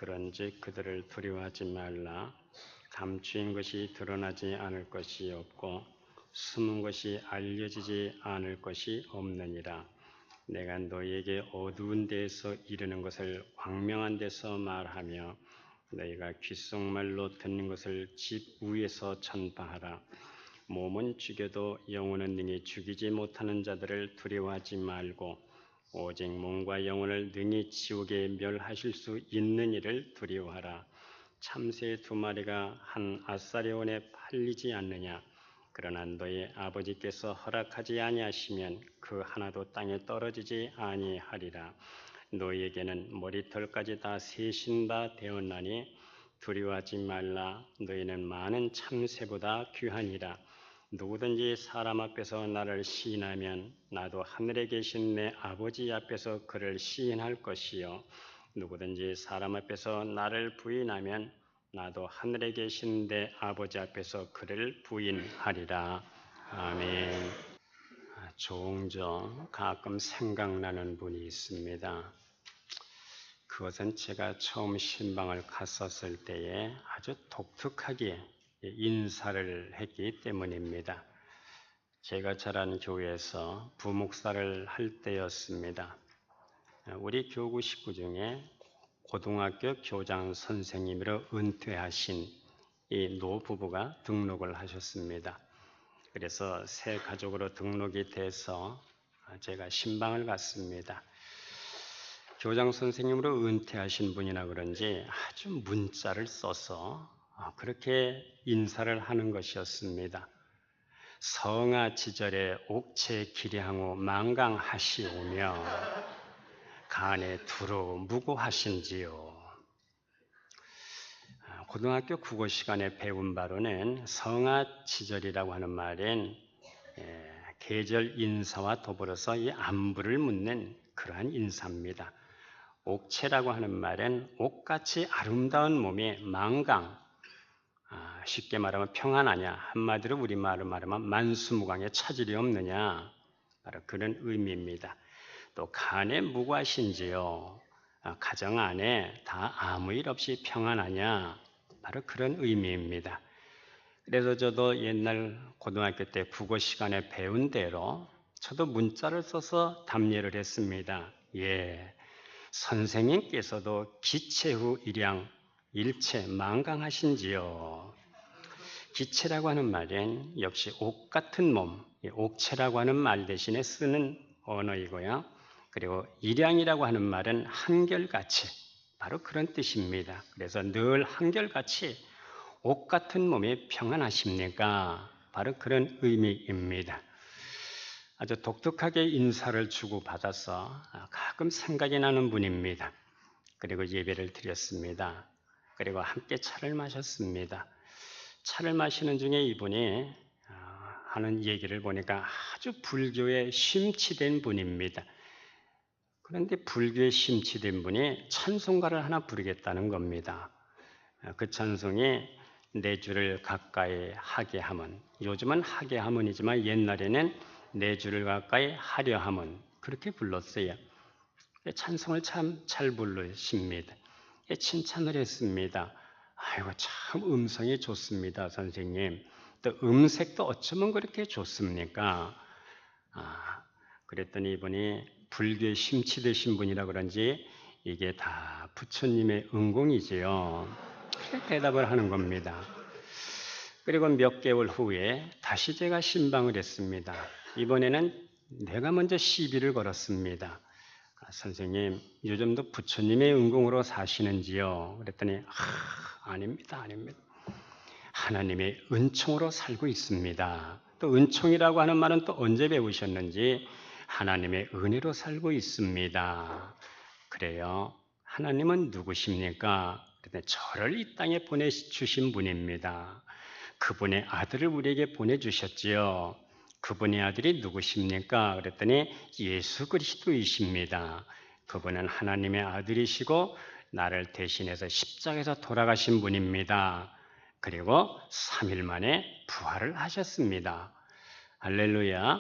그런즉 그들을 두려워하지 말라. 감추인 것이 드러나지 않을 것이 없고 숨은 것이 알려지지 않을 것이 없느니라. 내가 너희에게 어두운 데에서 이르는 것을 광명한 데서 말하며 너희가 귓속말로 듣는 것을 집 위에서 전파하라. 몸은 죽여도 영혼은 능히 죽이지 못하는 자들을 두려워하지 말고 오직 몸과 영혼을 능히 지옥에 멸하실 수 있는 이를 두려워하라. 참새 2마리가 한 아사리온에 팔리지 않느냐? 그러나 너희 아버지께서 허락하지 아니하시면 그 하나도 땅에 떨어지지 아니하리라. 너희에게는 머리털까지 다 세신 바 되었나니 두려워하지 말라. 너희는 많은 참새보다 귀하니라. 누구든지 사람 앞에서 나를 시인하면 나도 하늘에 계신 내 아버지 앞에서 그를 시인할 것이요 누구든지 사람 앞에서 나를 부인하면 나도 하늘에 계신 내 아버지 앞에서 그를 부인하리라. 아멘. 종종 가끔 생각나는 분이 있습니다. 그것은 제가 처음 신방을 갔었을 때에 아주 독특하게 인사를 했기 때문입니다. 제가 자란 교회에서 부목사를 할 때였습니다. 우리 교구 식구 중에 고등학교 교장 선생님으로 은퇴하신 이 노부부가 등록을 하셨습니다. 그래서 새 가족으로 등록이 돼서 제가 신방을 갔습니다. 교장 선생님으로 은퇴하신 분이라 그런지 아주 문자를 써서 그렇게 인사를 하는 것이었습니다. 성하지절에 옥체 기량후 만강하시오며 간에 두루 무고하신지요. 고등학교 국어 시간에 배운 바로는 성하지절이라고 하는 말은 계절 인사와 더불어서 이 안부를 묻는 그러한 인사입니다. 옥체라고 하는 말은 옥같이 아름다운 몸에 만강, 쉽게 말하면 평안하냐, 한마디로 우리말로 말하면 만수무강에 차질이 없느냐, 바로 그런 의미입니다. 또 간에 무고하신지요, 가정 안에 다 아무 일 없이 평안하냐, 바로 그런 의미입니다. 그래서 저도 옛날 고등학교 때 국어 시간에 배운 대로 저도 문자를 써서 답례를 했습니다. 예, 선생님께서도 기체 후 일양 일체 만강하신지요. 기체라고 하는 말은 역시 옥 같은 몸, 옥체라고 하는 말 대신에 쓰는 언어이고요. 그리고 일양이라고 하는 말은 한결같이, 바로 그런 뜻입니다. 그래서 늘 한결같이 옥 같은 몸에 평안하십니까? 바로 그런 의미입니다. 아주 독특하게 인사를 주고받아서 가끔 생각이 나는 분입니다. 그리고 예배를 드렸습니다. 그리고 함께 차를 마셨습니다. 차를 마시는 중에 이분이 하는 얘기를 보니까 아주 불교에 심취된 분입니다. 그런데 불교에 심취된 분이 찬송가를 하나 부르겠다는 겁니다. 그 찬송이 내 주를 가까이 하게 함은, 요즘은 하게 함은이지만 옛날에는 내 주를 가까이 하려 함은, 그렇게 불렀어요. 찬송을 참 잘 부르십니다. 칭찬을 했습니다. 아이고 참 음성이 좋습니다, 선생님. 또 음색도 어쩌면 그렇게 좋습니까? 그랬더니 이분이 불교에 심취되신 분이라 그런지 이게 다 부처님의 은공이지요. 그렇게 대답을 하는 겁니다. 그리고 몇 개월 후에 다시 제가 신방을 했습니다. 이번에는 내가 먼저 시비를 걸었습니다. 선생님, 요즘도 부처님의 은공으로 사시는지요? 그랬더니 아닙니다. 하나님의 은총으로 살고 있습니다. 또 은총이라고 하는 말은 또 언제 배우셨는지 하나님의 은혜로 살고 있습니다. 그래요. 하나님은 누구십니까? 그랬더니 저를 이 땅에 보내주신 분입니다. 그분의 아들을 우리에게 보내주셨지요. 그분의 아들이 누구십니까? 그랬더니 예수 그리스도이십니다. 그분은 하나님의 아들이시고 나를 대신해서 십자가에서 돌아가신 분입니다. 그리고 3일 만에 부활을 하셨습니다. 할렐루야.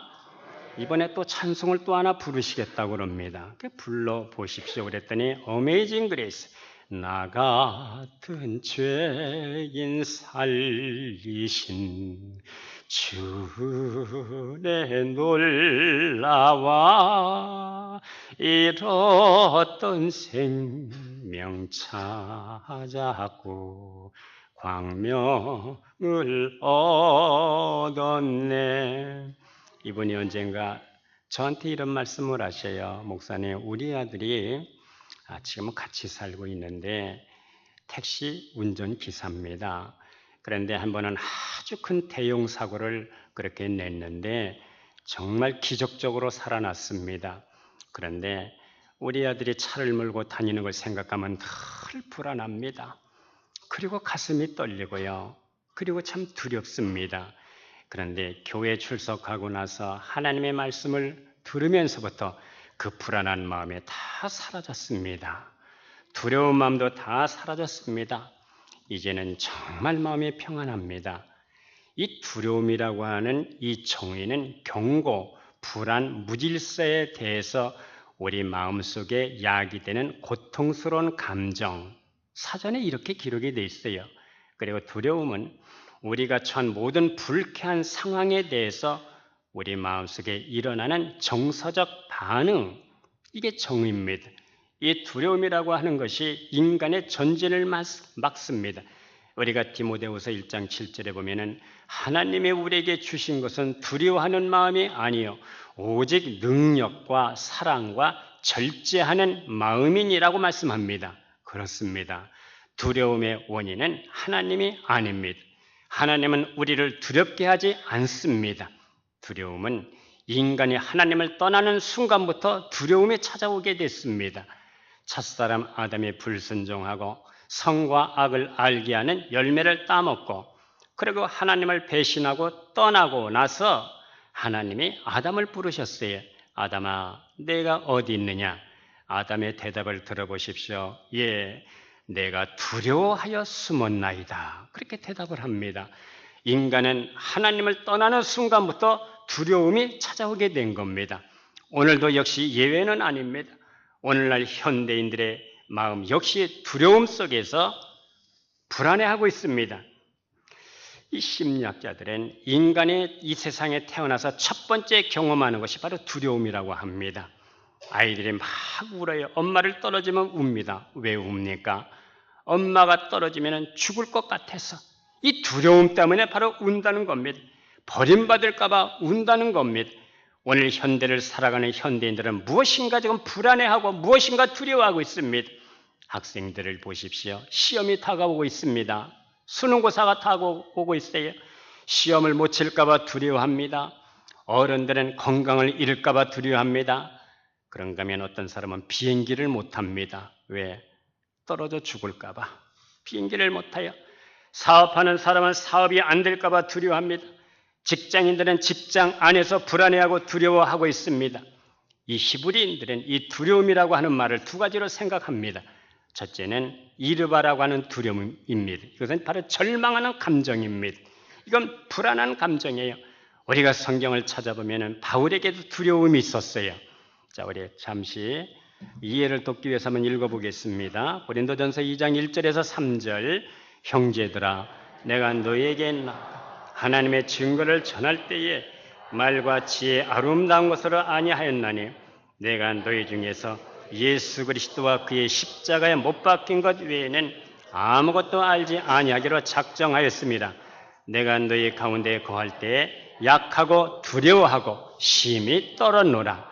이번에 또 찬송을 또 하나 부르시겠다고 합니다. 불러보십시오. 그랬더니 Amazing Grace, 나 같은 죄인 살리신 주내 놀라와 잃었던 생명 찾았고 광명을 얻었네. 이분이 언젠가 저한테 이런 말씀을 하셔요. 목사님, 우리 아들이 지금은 같이 살고 있는데 택시 운전기사입니다. 그런데 한 번은 아주 큰 대형 사고를 그렇게 냈는데 정말 기적적으로 살아났습니다. 그런데 우리 아들이 차를 몰고 다니는 걸 생각하면 늘 불안합니다. 그리고 가슴이 떨리고요. 그리고 참 두렵습니다. 그런데 교회 출석하고 나서 하나님의 말씀을 들으면서부터 그 불안한 마음이 다 사라졌습니다. 두려운 마음도 다 사라졌습니다. 이제는 정말 마음이 평안합니다. 이 두려움이라고 하는 이 정의는 경고, 불안, 무질서에 대해서 우리 마음속에 야기되는 고통스러운 감정, 사전에 이렇게 기록이 되어 있어요. 그리고 두려움은 우리가 처한 모든 불쾌한 상황에 대해서 우리 마음속에 일어나는 정서적 반응, 이게 정의입니다. 이 두려움이라고 하는 것이 인간의 전진을 막습니다. 우리가 디모데후서 1장 7절에 보면은 하나님이 우리에게 주신 것은 두려워하는 마음이 아니요 오직 능력과 사랑과 절제하는 마음이니라고 말씀합니다. 그렇습니다. 두려움의 원인은 하나님이 아닙니다. 하나님은 우리를 두렵게 하지 않습니다. 두려움은 인간이 하나님을 떠나는 순간부터 두려움이 찾아오게 됐습니다. 첫사람 아담이 불순종하고 선과 악을 알게 하는 열매를 따먹고 그리고 하나님을 배신하고 떠나고 나서 하나님이 아담을 부르셨어요. 아담아, 내가 어디 있느냐? 아담의 대답을 들어보십시오. 예, 내가 두려워하여 숨었나이다. 그렇게 대답을 합니다. 인간은 하나님을 떠나는 순간부터 두려움이 찾아오게 된 겁니다. 오늘도 역시 예외는 아닙니다. 오늘날 현대인들의 마음 역시 두려움 속에서 불안해하고 있습니다. 이 심리학자들은 인간이 이 세상에 태어나서 첫 번째 경험하는 것이 바로 두려움이라고 합니다. 아이들이 막 울어요. 엄마를 떨어지면 웁니다. 왜 웁니까? 엄마가 떨어지면 죽을 것 같아서 이 두려움 때문에 바로 운다는 겁니다. 버림받을까 봐 운다는 겁니다. 오늘 현대를 살아가는 현대인들은 무엇인가 지금 불안해하고 무엇인가 두려워하고 있습니다. 학생들을 보십시오. 시험이 다가오고 있습니다. 수능고사가 다가오고 있어요. 시험을 못 칠까 봐 두려워합니다. 어른들은 건강을 잃을까 봐 두려워합니다. 그런가 하면 어떤 사람은 비행기를 못 탑니다. 왜? 떨어져 죽을까 봐 비행기를 못 타요. 사업하는 사람은 사업이 안 될까 봐 두려워합니다. 직장인들은 직장 안에서 불안해하고 두려워하고 있습니다. 이 히브리인들은 이 두려움이라고 하는 말을 두 가지로 생각합니다. 첫째는 이르바라고 하는 두려움입니다. 이것은 바로 절망하는 감정입니다. 이건 불안한 감정이에요. 우리가 성경을 찾아보면 바울에게도 두려움이 있었어요. 자, 우리 잠시 이해를 돕기 위해서 한번 읽어보겠습니다. 고린도전서 2장 1절에서 3절. 형제들아, 내가 너에게 하나님의 증거를 전할 때에 말과 지혜 아름다운 것으로 아니하였나니 내가 너희 중에서 예수 그리스도와 그의 십자가에 못 박힌 것 외에는 아무것도 알지 아니하기로 작정하였습니다. 내가 너희 가운데 거할 때에 약하고 두려워하고 심히 떨었노라.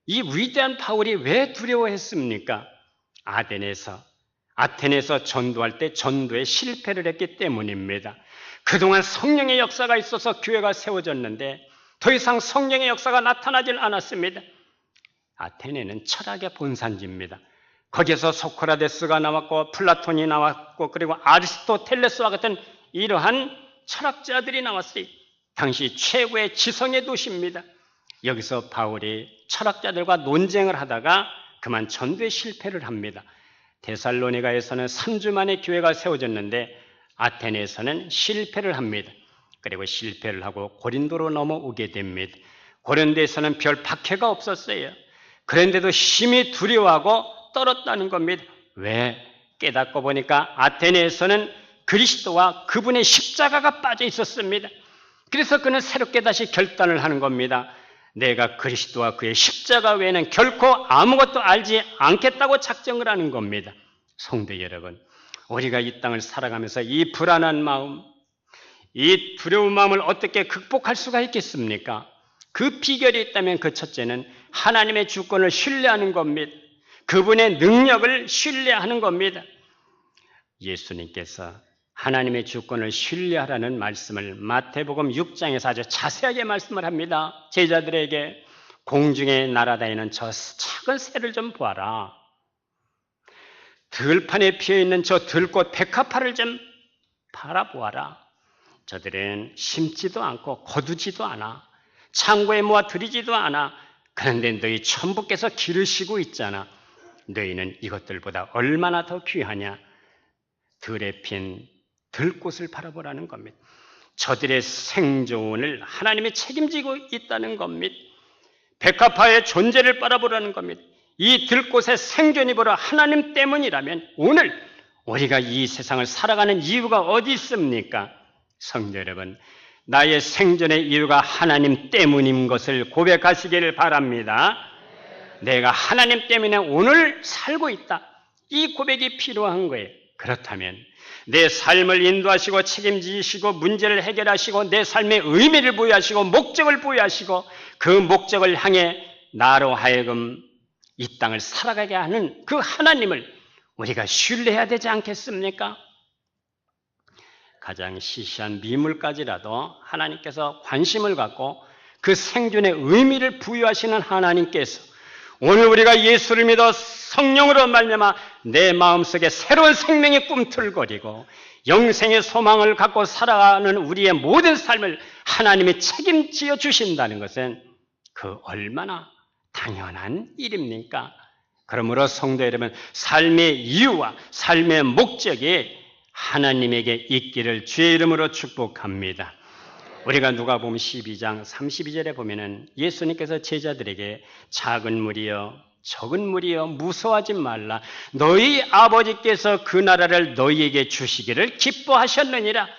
이 위대한 바울이 왜 두려워했습니까? 아테네에서 전도할 때 전도에 실패를 했기 때문입니다. 그동안 성령의 역사가 있어서 교회가 세워졌는데 더 이상 성령의 역사가 나타나질 않았습니다. 아테네는 철학의 본산지입니다. 거기에서 소크라테스가 나왔고 플라톤이 나왔고 그리고 아리스토텔레스와 같은 이러한 철학자들이 나왔어요. 당시 최고의 지성의 도시입니다. 여기서 바울이 철학자들과 논쟁을 하다가 그만 전도에 실패를 합니다. 데살로니가에서는 3주 만에 교회가 세워졌는데 아테네에서는 실패를 합니다. 그리고 실패를 하고 고린도로 넘어오게 됩니다. 고린도에서는 별 박해가 없었어요. 그런데도 심히 두려워하고 떨었다는 겁니다. 왜? 깨닫고 보니까 아테네에서는 그리스도와 그분의 십자가가 빠져 있었습니다. 그래서 그는 새롭게 다시 결단을 하는 겁니다. 내가 그리스도와 그의 십자가 외에는 결코 아무것도 알지 않겠다고 작정을 하는 겁니다. 성도 여러분, 우리가 이 땅을 살아가면서 이 불안한 마음, 이 두려운 마음을 어떻게 극복할 수가 있겠습니까? 그 비결이 있다면 그 첫째는 하나님의 주권을 신뢰하는 겁니다. 그분의 능력을 신뢰하는 겁니다. 예수님께서 하나님의 주권을 신뢰하라는 말씀을 마태복음 6장에서 아주 자세하게 말씀을 합니다. 제자들에게 공중에 날아다니는 저 작은 새를 좀 보아라. 들판에 피어있는 저 들꽃 백합화를 좀 바라보아라. 저들은 심지도 않고 거두지도 않아. 창고에 모아 들이지도 않아. 그런데 너희 천부께서 기르시고 있잖아. 너희는 이것들보다 얼마나 더 귀하냐. 들에 핀 들꽃을 바라보라는 겁니다. 저들의 생존을 하나님이 책임지고 있다는 겁니다. 백합화의 존재를 바라보라는 겁니다. 이 들꽃의 생존이 바로 하나님 때문이라면 오늘 우리가 이 세상을 살아가는 이유가 어디 있습니까? 성도 여러분, 나의 생존의 이유가 하나님 때문인 것을 고백하시기를 바랍니다. 내가 하나님 때문에 오늘 살고 있다. 이 고백이 필요한 거예요. 그렇다면 내 삶을 인도하시고 책임지시고 문제를 해결하시고 내 삶의 의미를 부여하시고 목적을 부여하시고 그 목적을 향해 나로 하여금 이 땅을 살아가게 하는 그 하나님을 우리가 신뢰해야 되지 않겠습니까? 가장 시시한 미물까지라도 하나님께서 관심을 갖고 그 생존의 의미를 부여하시는 하나님께서 오늘 우리가 예수를 믿어 성령으로 말미암아 내 마음속에 새로운 생명이 꿈틀거리고 영생의 소망을 갖고 살아가는 우리의 모든 삶을 하나님이 책임지어 주신다는 것은 그 얼마나 당연한 일입니까? 그러므로 성도 여러분, 삶의 이유와 삶의 목적이 하나님에게 있기를 주의 이름으로 축복합니다. 우리가 누가복음 12장 32절에 보면은 예수님께서 제자들에게 작은 무리여 적은 무리여 무서워하지 말라. 너희 아버지께서 그 나라를 너희에게 주시기를 기뻐하셨느니라.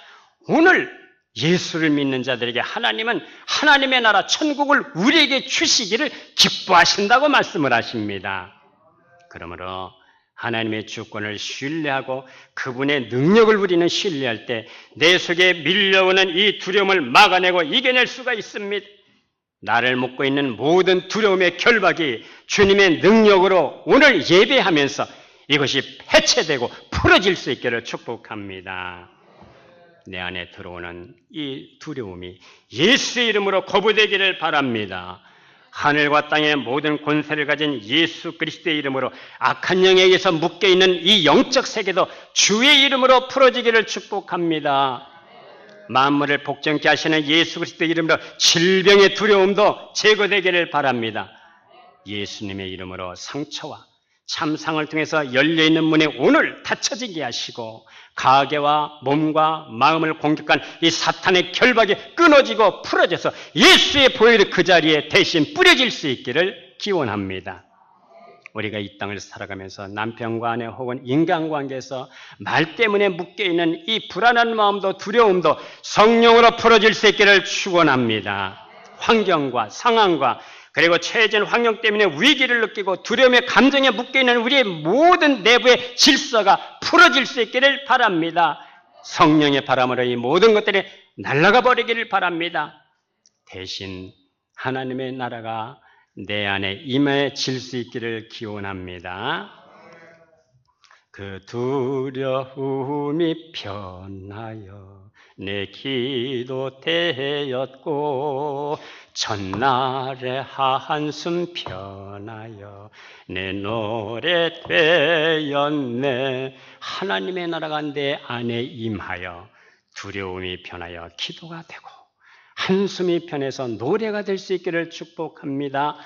오늘 예수를 믿는 자들에게 하나님은 하나님의 나라 천국을 우리에게 주시기를 기뻐하신다고 말씀을 하십니다. 그러므로 하나님의 주권을 신뢰하고 그분의 능력을 우리는 신뢰할 때 내 속에 밀려오는 이 두려움을 막아내고 이겨낼 수가 있습니다. 나를 묶고 있는 모든 두려움의 결박이 주님의 능력으로 오늘 예배하면서 이것이 해체되고 풀어질 수 있기를 축복합니다. 내 안에 들어오는 이 두려움이 예수의 이름으로 거부되기를 바랍니다. 하늘과 땅의 모든 권세를 가진 예수 그리스도의 이름으로 악한 영에 의해서 묶여있는 이 영적 세계도 주의 이름으로 풀어지기를 축복합니다. 만물을 복종케 하시는 예수 그리스도의 이름으로 질병의 두려움도 제거되기를 바랍니다. 예수님의 이름으로 상처와 참상을 통해서 열려있는 문이 오늘 닫혀지게 하시고 가게와 몸과 마음을 공격한 이 사탄의 결박이 끊어지고 풀어져서 예수의 보혈이 그 자리에 대신 뿌려질 수 있기를 기원합니다. 우리가 이 땅을 살아가면서 남편과 아내 혹은 인간관계에서 말 때문에 묶여있는 이 불안한 마음도 두려움도 성령으로 풀어질 수 있기를 축원합니다. 환경과 상황과 그리고 처해진 환경 때문에 위기를 느끼고 두려움의 감정에 묶여있는 우리의 모든 내부의 질서가 풀어질 수 있기를 바랍니다. 성령의 바람으로 이 모든 것들이 날아가 버리기를 바랍니다. 대신 하나님의 나라가 내 안에 임해질 수 있기를 기원합니다. 그 두려움이 변하여 내 기도 되었고 전날의 한숨 변하여 내 노래 되었네. 하나님의 나라가 내 안에 임하여 두려움이 변하여 기도가 되고 한숨이 편해서 노래가 될 수 있기를 축복합니다.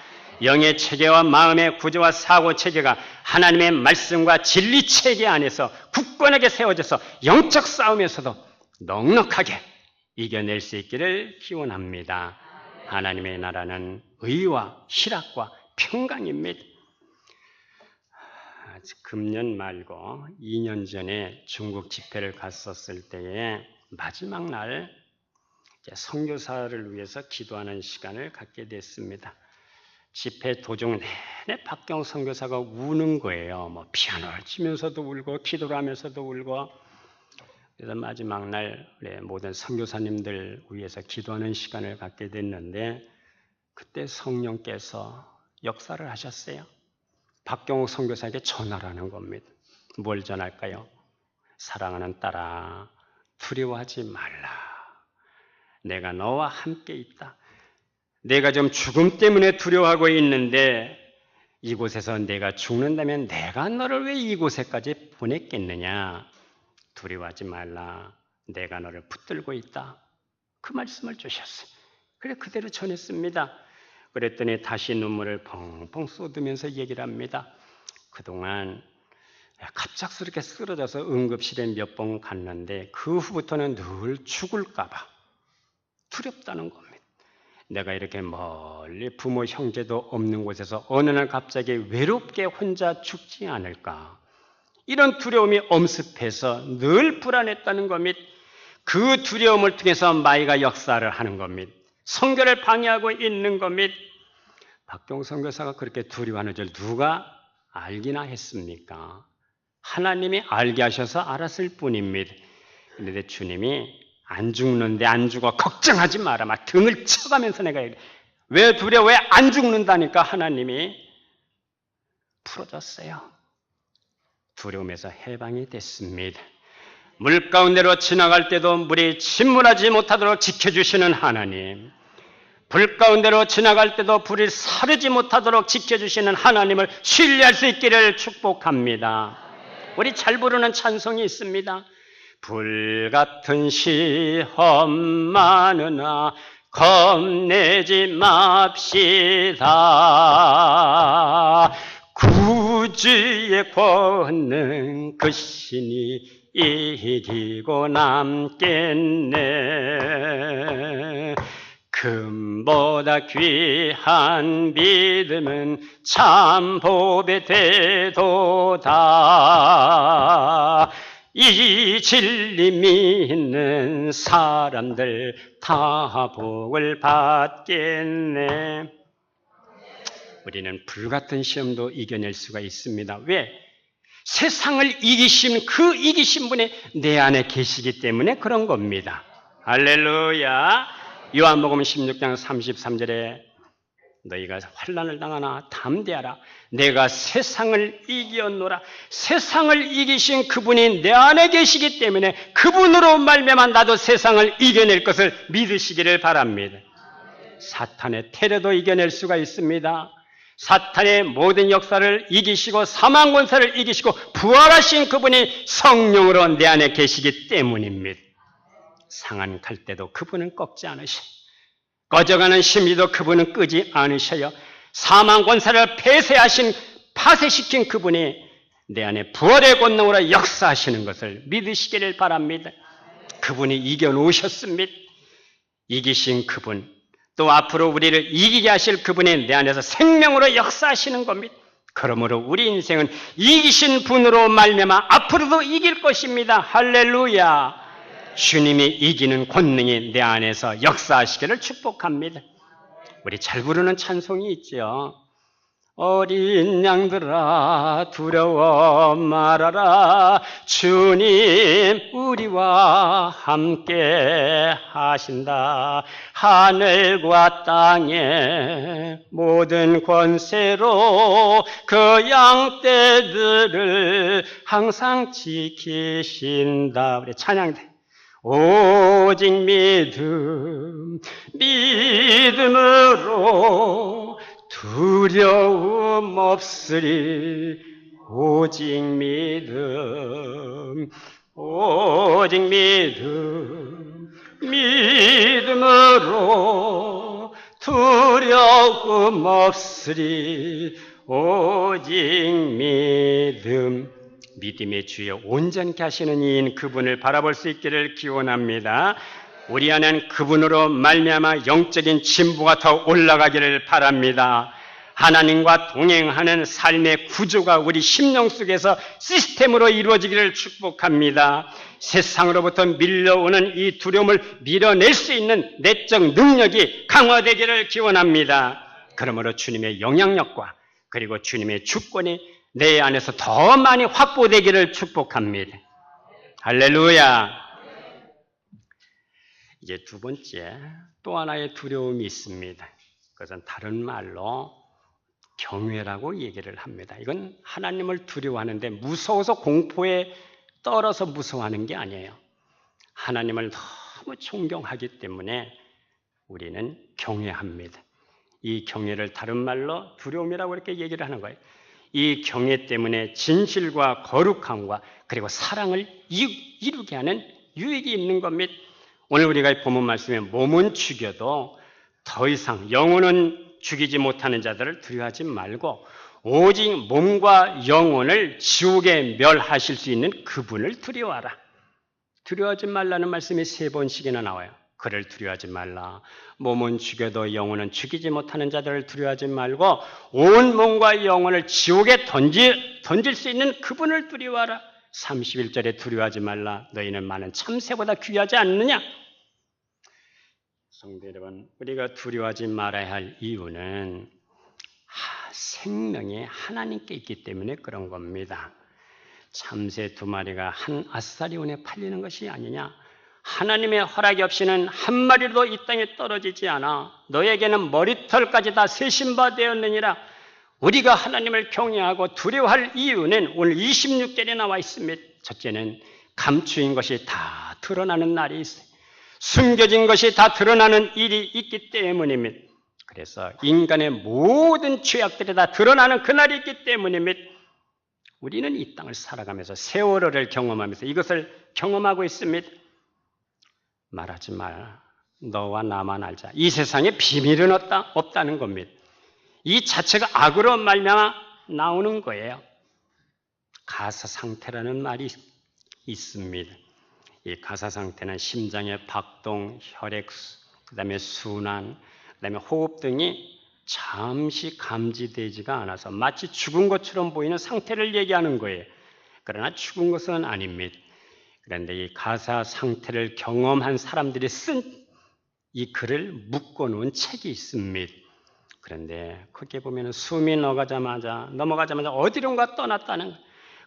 영의 체계와 마음의 구조와 사고 체계가 하나님의 말씀과 진리 체계 안에서 굳건하게 세워져서 영적 싸움에서도 넉넉하게 이겨낼 수 있기를 기원합니다. 하나님의 나라는 의와 희락과 평강입니다. 금년 말고 2년 전에 중국 집회를 갔었을 때에 마지막 날 선교사를 위해서 기도하는 시간을 갖게 됐습니다. 집회 도중 내내 박경 선교사가 우는 거예요. 뭐 피아노를 치면서도 울고 기도를 하면서도 울고. 그래서 마지막 날 모든 선교사님들 위해서 기도하는 시간을 갖게 됐는데 그때 성령께서 역사를 하셨어요. 박경옥 선교사에게 전화를 하는 겁니다. 뭘 전할까요? 사랑하는 딸아, 두려워하지 말라. 내가 너와 함께 있다. 내가 좀 죽음 때문에 두려워하고 있는데 이곳에서 내가 죽는다면 내가 너를 왜 이곳에까지 보냈겠느냐. 두려워하지 말라. 내가 너를 붙들고 있다. 그 말씀을 주셨어요. 그래 그대로 전했습니다. 그랬더니 다시 눈물을 펑펑 쏟으면서 얘기를 합니다. 그동안 갑작스럽게 쓰러져서 응급실에 몇 번 갔는데 그 후부터는 늘 죽을까 봐 두렵다는 겁니다. 내가 이렇게 멀리 부모 형제도 없는 곳에서 어느 날 갑자기 외롭게 혼자 죽지 않을까. 이런 두려움이 엄습해서 늘 불안했다는 겁니다. 그 두려움을 통해서 마이가 역사를 하는 겁니다. 선교를 방해하고 있는 겁니다. 박경 선교사가 그렇게 두려워하는 줄 누가 알기나 했습니까? 하나님이 알게 하셔서 알았을 뿐입니다. 그런데 주님이 안 죽는데 안 죽어 걱정하지 마라. 막 등을 쳐가면서 내가 왜 두려워? 왜 안 죽는다니까 하나님이 풀어줬어요. 두려움에서 해방이 됐습니다. 물 가운데로 지나갈 때도 물이 침몰하지 못하도록 지켜주시는 하나님, 불 가운데로 지나갈 때도 불이 사르지 못하도록 지켜주시는 하나님을 신뢰할 수 있기를 축복합니다. 우리 잘 부르는 찬송이 있습니다. 불같은 시험 많으나 겁내지 맙시다. 구주의 권능 그 신이 이기고 남겠네. 금보다 귀한 믿음은 참 복이 되도다. 이 진리 믿는 사람들 다 복을 받겠네. 우리는 불같은 시험도 이겨낼 수가 있습니다. 왜? 세상을 이기신 그 이기신 분이 내 안에 계시기 때문에 그런 겁니다. 할렐루야. 요한복음 16장 33절에 너희가 환난을 당하나 담대하라. 내가 세상을 이겼노라. 세상을 이기신 그분이 내 안에 계시기 때문에 그분으로 말미암아 나도 세상을 이겨낼 것을 믿으시기를 바랍니다. 사탄의 테러도 이겨낼 수가 있습니다. 사탄의 모든 역사를 이기시고 사망 권세를 이기시고 부활하신 그분이 성령으로 내 안에 계시기 때문입니다. 상한 갈대도 그분은 꺾지 않으셔요. 꺼져가는 심리도 그분은 끄지 않으셔요. 사망 권세를 파쇄시킨 그분이 내 안에 부활의 권능으로 역사하시는 것을 믿으시기를 바랍니다. 그분이 이겨놓으셨습니다. 이기신 그분, 또 앞으로 우리를 이기게 하실 그분이 내 안에서 생명으로 역사하시는 겁니다. 그러므로 우리 인생은 이기신 분으로 말미암아 앞으로도 이길 것입니다. 할렐루야. 주님이 이기는 권능이 내 안에서 역사하시기를 축복합니다. 우리 잘 부르는 찬송이 있죠. 어린 양들아 두려워 말아라. 주님 우리와 함께 하신다. 하늘과 땅의 모든 권세로 그 양떼들을 항상 지키신다. 우리 찬양대. 오직 믿음으로 두려움 없으리. 오직 믿음으로 두려움 없으리. 오직 믿음. 믿음의 주여 온전케 하시는 이인 그분을 바라볼 수 있기를 기원합니다. 우리 안엔 그분으로 말미암아 영적인 진보가 더 올라가기를 바랍니다. 하나님과 동행하는 삶의 구조가 우리 심령 속에서 시스템으로 이루어지기를 축복합니다. 세상으로부터 밀려오는 이 두려움을 밀어낼 수 있는 내적 능력이 강화되기를 기원합니다. 그러므로 주님의 영향력과 그리고 주님의 주권이 내 안에서 더 많이 확보되기를 축복합니다. 할렐루야. 이제 두 번째, 또 하나의 두려움이 있습니다. 그것은 다른 말로 경외라고 얘기를 합니다. 이건 하나님을 두려워하는데 무서워서 공포에 떨어서 무서워하는 게 아니에요. 하나님을 너무 존경하기 때문에 우리는 경외합니다. 이 경외를 다른 말로 두려움이라고 이렇게 얘기를 하는 거예요. 이 경외 때문에 진실과 거룩함과 그리고 사랑을 이루게 하는 유익이 있는 겁니다. 오늘 우리가 본문 말씀에 몸은 죽여도 더 이상 영혼은 죽이지 못하는 자들을 두려워하지 말고 오직 몸과 영혼을 지옥에 멸하실 수 있는 그분을 두려워하라. 두려워하지 말라는 말씀이 3번씩이나 나와요. 그를 두려워하지 말라. 몸은 죽여도 영혼은 죽이지 못하는 자들을 두려워하지 말고 온 몸과 영혼을 지옥에 던질 수 있는 그분을 두려워하라. 31절에 두려워하지 말라. 너희는 많은 참새보다 귀하지 않느냐? 성도 여러분, 우리가 두려워하지 말아야 할 이유는 생명이 하나님께 있기 때문에 그런 겁니다. 참새 2마리가 한 아사리온에 팔리는 것이 아니냐? 하나님의 허락이 없이는 한 마리도 이 땅에 떨어지지 않아. 너에게는 머리털까지 다 세신 바 되었느니라. 우리가 하나님을 경외하고 두려워할 이유는 오늘 26절에 나와 있습니다. 첫째는 감추인 것이 다 드러나는 날이 있어요. 숨겨진 것이 다 드러나는 일이 있기 때문입니다. 그래서 인간의 모든 죄악들이 다 드러나는 그날이 있기 때문입니다. 우리는 이 땅을 살아가면서 세월호를 경험하면서 이것을 경험하고 있습니다. 말하지 마. 너와 나만 알자. 이 세상에 비밀은 없다는 겁니다. 이 자체가 악으로 말미암아 나오는 거예요. 가사 상태라는 말이 있습니다. 이 가사 상태는 심장의 박동, 혈액, 그다음에 순환, 그다음에 호흡 등이 잠시 감지되지가 않아서 마치 죽은 것처럼 보이는 상태를 얘기하는 거예요. 그러나 죽은 것은 아닙니다. 그런데 이 가사 상태를 경험한 사람들이 쓴 이 글을 묶어놓은 책이 있습니다. 그런데 거기에 보면 숨이 넘어가자마자 어디론가 떠났다는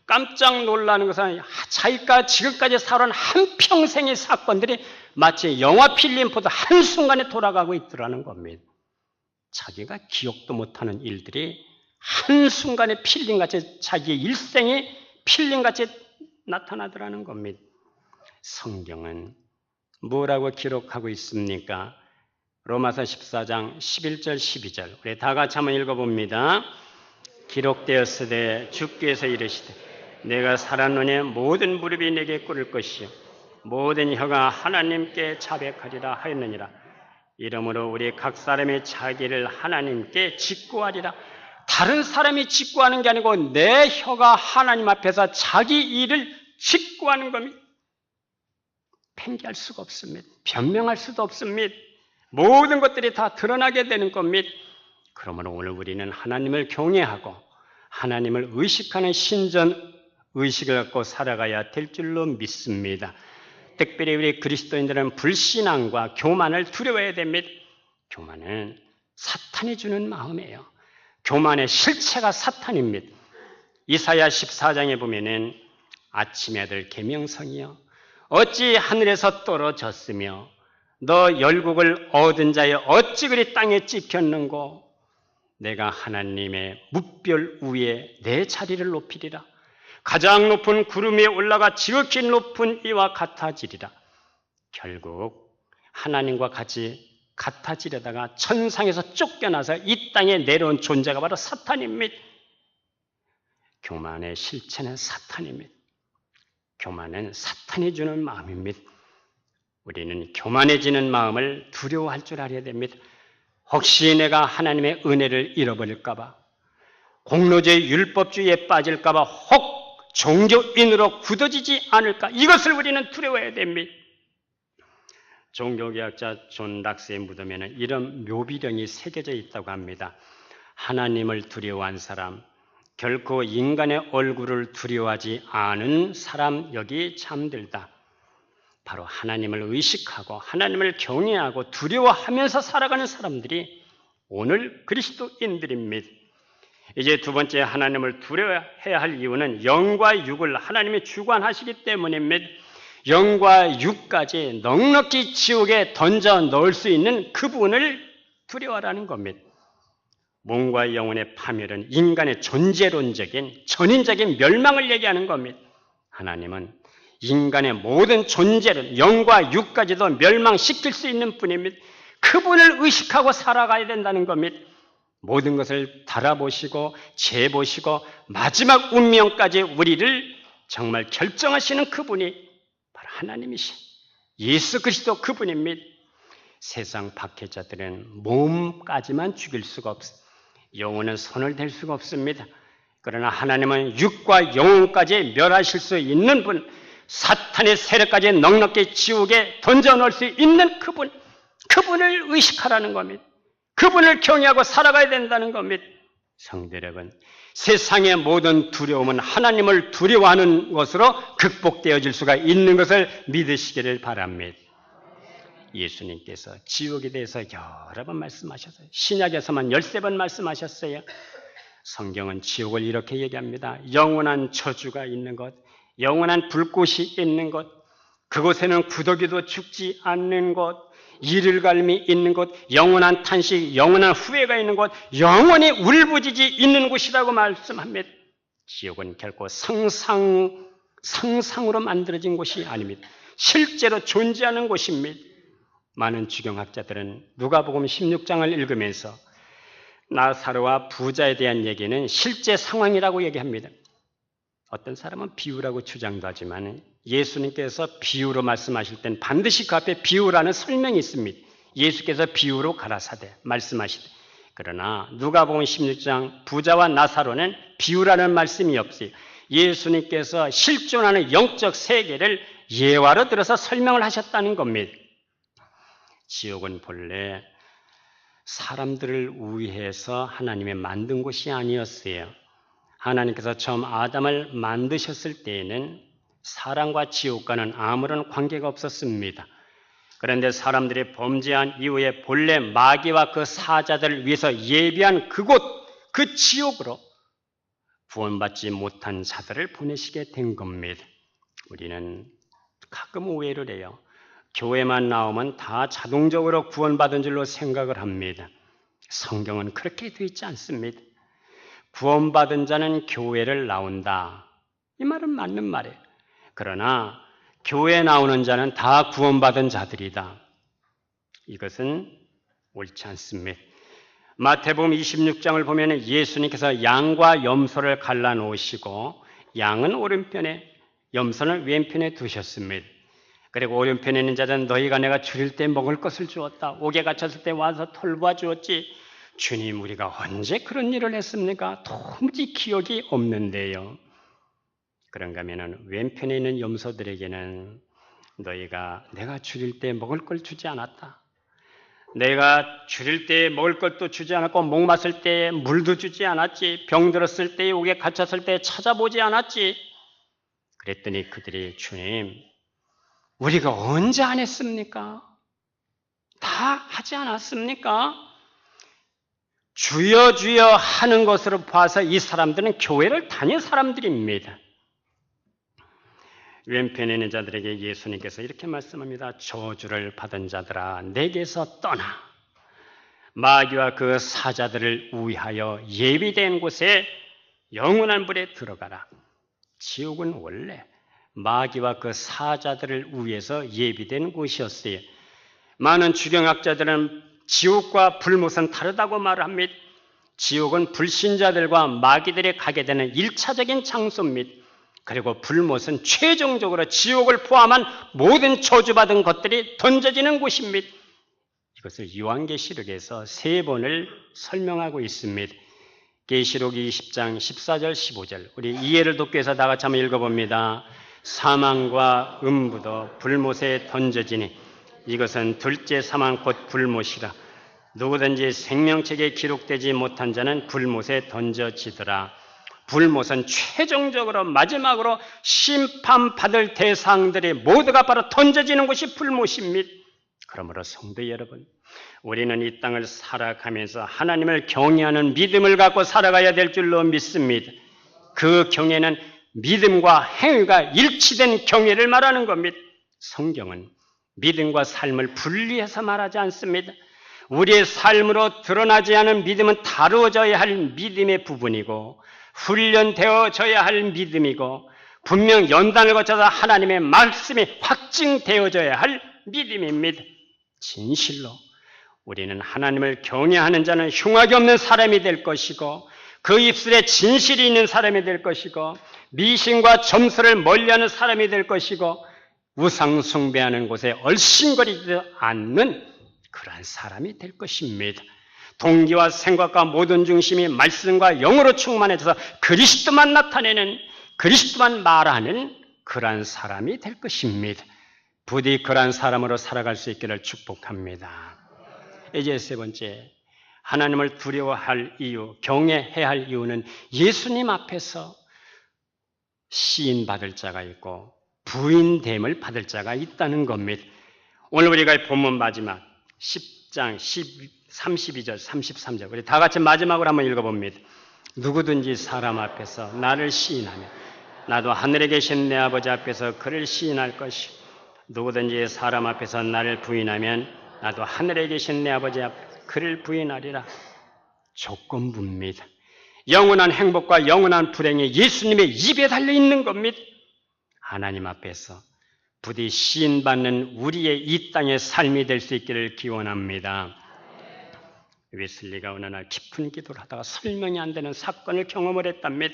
깜짝 놀라는 것은 자기가 지금까지 살아온 한평생의 사건들이 마치 영화 필름 보다 한순간에 돌아가고 있더라는 겁니다. 자기가 기억도 못하는 일들이 한순간에 필름같이 자기의 일생이 필름같이 나타나더라는 겁니다. 성경은 뭐라고 기록하고 있습니까? 로마서 14장 11절 12절 우리 다 같이 한번 읽어봅니다. 기록되었으되 주께서 이르시되 내가 살았노니 모든 무릎이 내게 꿇을 것이요 모든 혀가 하나님께 자백하리라 하였느니라. 이러므로 우리 각 사람이 자기를 하나님께 직구하리라. 다른 사람이 직구하는 게 아니고 내 혀가 하나님 앞에서 자기 일을 직구하는 겁니다. 팽개할 수가 없습니다. 변명할 수도 없습니다. 모든 것들이 다 드러나게 되는 겁니다. 그러므로 오늘 우리는 하나님을 경외하고 하나님을 의식하는 신전 의식을 갖고 살아가야 될 줄로 믿습니다. 특별히 우리 그리스도인들은 불신앙과 교만을 두려워해야 됩니다. 교만은 사탄이 주는 마음이에요. 교만의 실체가 사탄입니다. 이사야 14장에 보면은 아침의 아들 계명성이여 어찌 하늘에서 떨어졌으며 너 열국을 얻은 자여 어찌 그리 땅에 찍혔는고 내가 하나님의 뭇별 위에 내 자리를 높이리라. 가장 높은 구름 위에 올라가 지극히 높은 이와 같아지리라. 결국 하나님과 같이 같아지려다가 천상에서 쫓겨나서 이 땅에 내려온 존재가 바로 사탄입니다. 교만의 실체는 사탄입니다. 교만은 사탄이 주는 마음입니다. 우리는 교만해지는 마음을 두려워할 줄 알아야 됩니다. 혹시 내가 하나님의 은혜를 잃어버릴까 봐, 공로제 율법주의에 빠질까 봐, 혹 종교인으로 굳어지지 않을까, 이것을 우리는 두려워해야 됩니다. 종교개혁자 존 락스의 무덤에는 이런 묘비령이 새겨져 있다고 합니다. 하나님을 두려워한 사람, 결코 인간의 얼굴을 두려워하지 않은 사람 여기 참들다. 바로 하나님을 의식하고 하나님을 경외하고 두려워하면서 살아가는 사람들이 오늘 그리스도인들입니다. 이제 두 번째 하나님을 두려워해야 할 이유는 영과 육을 하나님이 주관하시기 때문입니다. 영과 육까지 넉넉히 지옥에 던져 넣을 수 있는 그분을 두려워하라는 겁니다. 몸과 영혼의 파멸은 인간의 존재론적인 전인적인 멸망을 얘기하는 겁니다. 하나님은 인간의 모든 존재론, 영과 육까지도 멸망시킬 수 있는 분입니다. 그분을 의식하고 살아가야 된다는 겁니다. 모든 것을 달아보시고 재보시고 마지막 운명까지 우리를 정말 결정하시는 그분이 바로 하나님이신 예수 그리스도 그분입니다. 세상 박해자들은 몸까지만 죽일 수가 없습니다. 영혼은 손을 댈 수가 없습니다. 그러나 하나님은 육과 영혼까지 멸하실 수 있는 분, 사탄의 세력까지 넉넉히 지옥에 던져놓을 수 있는 그분, 그분을 의식하라는 겁니다. 그분을 경외하고 살아가야 된다는 겁니다. 성도 여러분, 세상의 모든 두려움은 하나님을 두려워하는 것으로 극복되어질 수가 있는 것을 믿으시기를 바랍니다. 예수님께서 지옥에 대해서 여러 번 말씀하셨어요. 신약에서만 13번 말씀하셨어요. 성경은 지옥을 이렇게 얘기합니다. 영원한 저주가 있는 것, 영원한 불꽃이 있는 것, 그곳에는 구더기도 죽지 않는 곳, 이를갈미 있는 곳, 영원한 탄식, 영원한 후회가 있는 곳, 영원히 울부짖이 있는 곳이라고 말씀합니다. 지옥은 결코 상상으로 만들어진 곳이 아닙니다. 실제로 존재하는 곳입니다. 많은 주경학자들은 누가복음 16장을 읽으면서 나사로와 부자에 대한 얘기는 실제 상황이라고 얘기합니다. 어떤 사람은 비유라고 주장도 하지만 예수님께서 비유로 말씀하실 땐 반드시 그 앞에 비유라는 설명이 있습니다. 예수께서 비유로 가라사대 말씀하시되, 그러나 누가복음 16장 부자와 나사로는 비유라는 말씀이 없어요. 예수님께서 실존하는 영적 세계를 예화로 들어서 설명을 하셨다는 겁니다. 지옥은 본래 사람들을 위해서 하나님이 만든 곳이 아니었어요. 하나님께서 처음 아담을 만드셨을 때에는 사람과 지옥과는 아무런 관계가 없었습니다. 그런데 사람들이 범죄한 이후에 본래 마귀와 그 사자들을 위해서 예비한 그곳, 그 지옥으로 구원받지 못한 자들을 보내시게 된 겁니다. 우리는 가끔 오해를 해요. 교회만 나오면 다 자동적으로 구원받은 줄로 생각을 합니다. 성경은 그렇게 되어 있지 않습니다. 구원받은 자는 교회를 나온다. 이 말은 맞는 말이에요. 그러나 교회에 나오는 자는 다 구원받은 자들이다. 이것은 옳지 않습니다. 마태복음 26장을 보면 예수님께서 양과 염소를 갈라놓으시고 양은 오른편에 염소는 왼편에 두셨습니다. 그리고 오른편에 있는 자들은 너희가 내가 줄일 때 먹을 것을 주었다. 옥에 갇혔을 때 와서 털보아 주었지. 주님, 우리가 언제 그런 일을 했습니까? 도무지 기억이 없는데요. 그런가 하면 왼편에 있는 염소들에게는 너희가 내가 줄일 때 먹을 걸 주지 않았다. 내가 줄일 때 먹을 것도 주지 않았고 목마를 때 물도 주지 않았지. 병들었을 때 옥에 갇혔을 때 찾아보지 않았지. 그랬더니 그들이 주님, 우리가 언제 안 했습니까? 다 하지 않았습니까? 주여 주여 하는 것으로 봐서 이 사람들은 교회를 다닌 사람들입니다. 왼편에 있는 자들에게 예수님께서 이렇게 말씀합니다. 저주를 받은 자들아, 내게서 떠나 마귀와 그 사자들을 위하여 예비된 곳에 영원한 불에 들어가라. 지옥은 원래 마귀와 그 사자들을 위해서 예비된 곳이었어요. 많은 주경학자들은 지옥과 불못은 다르다고 말합니다. 지옥은 불신자들과 마귀들이 가게 되는 1차적인 장소입니다. 그리고 불못은 최종적으로 지옥을 포함한 모든 저주받은 것들이 던져지는 곳입니다. 이것을 요한계시록에서 3번을 설명하고 있습니다. 계시록 20장 14절 15절 우리 이해를 돕기 위해서 다 같이 한번 읽어봅니다. 사망과 음부도 불못에 던져지니 이것은 둘째 사망 곧 불못이라. 누구든지 생명책에 기록되지 못한 자는 불못에 던져지더라. 불못은 최종적으로 마지막으로 심판받을 대상들이 모두가 바로 던져지는 곳이 불못입니다. 그러므로 성도 여러분, 우리는 이 땅을 살아가면서 하나님을 경외하는 믿음을 갖고 살아가야 될 줄로 믿습니다. 그 경외는 믿음과 행위가 일치된 경외를 말하는 겁니다. 성경은 믿음과 삶을 분리해서 말하지 않습니다. 우리의 삶으로 드러나지 않은 믿음은 다루어져야 할 믿음의 부분이고 훈련되어져야 할 믿음이고 분명 연단을 거쳐서 하나님의 말씀이 확증되어져야 할 믿음입니다. 진실로 우리는 하나님을 경외하는 자는 흉악이 없는 사람이 될 것이고 그 입술에 진실이 있는 사람이 될 것이고 미신과 점수를 멀리하는 사람이 될 것이고 우상 숭배하는 곳에 얼씬거리지 않는 그러한 사람이 될 것입니다. 동기와 생각과 모든 중심이 말씀과 영으로 충만해져서 그리스도만 나타내는, 그리스도만 말하는 그러한 사람이 될 것입니다. 부디 그러한 사람으로 살아갈 수 있기를 축복합니다. 이제 세 번째, 하나님을 두려워할 이유, 경외해야 할 이유는 예수님 앞에서 시인받을 자가 있고 부인됨을 받을 자가 있다는 겁니다. 오늘 우리가 본문 마지막 10장 32절, 33절 우리 다 같이 마지막으로 한번 읽어봅니다. 누구든지 사람 앞에서 나를 시인하면 나도 하늘에 계신 내 아버지 앞에서 그를 시인할 것이요 누구든지 사람 앞에서 나를 부인하면 나도 하늘에 계신 내 아버지 앞에 그를 부인하리라. 조건부입니다. 영원한 행복과 영원한 불행이 예수님의 입에 달려있는 겁니다. 하나님 앞에서 부디 시인받는 우리의 이 땅의 삶이 될 수 있기를 기원합니다. 웨슬리가 어느 날 깊은 기도를 하다가 설명이 안 되는 사건을 경험을 했답니다.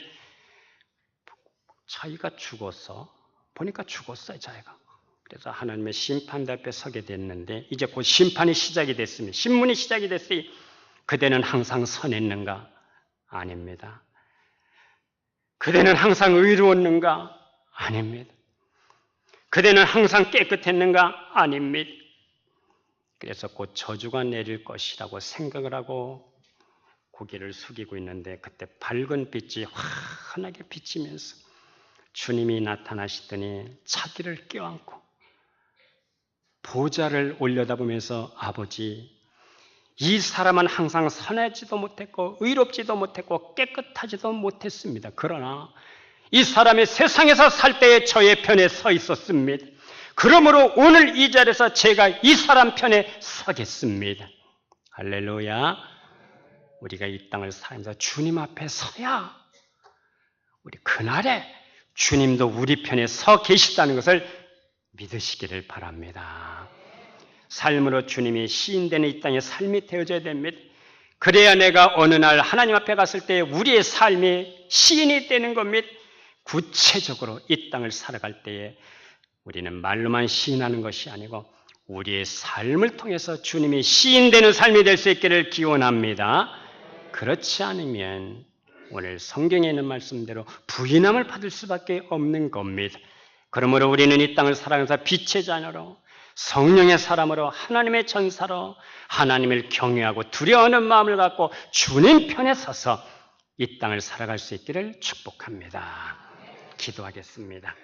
자기가 죽었어. 보니까 죽었어요, 자기가. 그래서 하나님의 심판대 앞에 서게 됐는데 이제 곧 심판이 시작이 됐습니다. 신문이 시작이 됐으니 그대는 항상 선했는가? 아닙니다. 그대는 항상 의로웠는가? 아닙니다. 그대는 항상 깨끗했는가? 아닙니다. 그래서 곧 저주가 내릴 것이라고 생각을 하고 고개를 숙이고 있는데 그때 밝은 빛이 환하게 비치면서 주님이 나타나시더니 자기를 껴안고 보좌를 올려다보면서 아버지, 이 사람은 항상 선하지도 못했고 의롭지도 못했고 깨끗하지도 못했습니다. 그러나 이 사람이 세상에서 살 때에 저의 편에 서 있었습니다. 그러므로 오늘 이 자리에서 제가 이 사람 편에 서겠습니다. 할렐루야. 우리가 이 땅을 살면서 주님 앞에 서야 우리 그날에 주님도 우리 편에 서 계시다는 것을 믿으시기를 바랍니다. 삶으로 주님이 시인되는 이 땅의 삶이 되어져야 됩니다. 그래야 내가 어느 날 하나님 앞에 갔을 때 우리의 삶이 시인이 되는 겁니다. 구체적으로 이 땅을 살아갈 때에 우리는 말로만 시인하는 것이 아니고 우리의 삶을 통해서 주님이 시인되는 삶이 될 수 있기를 기원합니다. 그렇지 않으면 오늘 성경에 있는 말씀대로 부인함을 받을 수밖에 없는 겁니다. 그러므로 우리는 이 땅을 살아가면서 빛의 자녀로 성령의 사람으로 하나님의 전사로 하나님을 경외하고 두려워하는 마음을 갖고 주님 편에 서서 이 땅을 살아갈 수 있기를 축복합니다. 기도하겠습니다.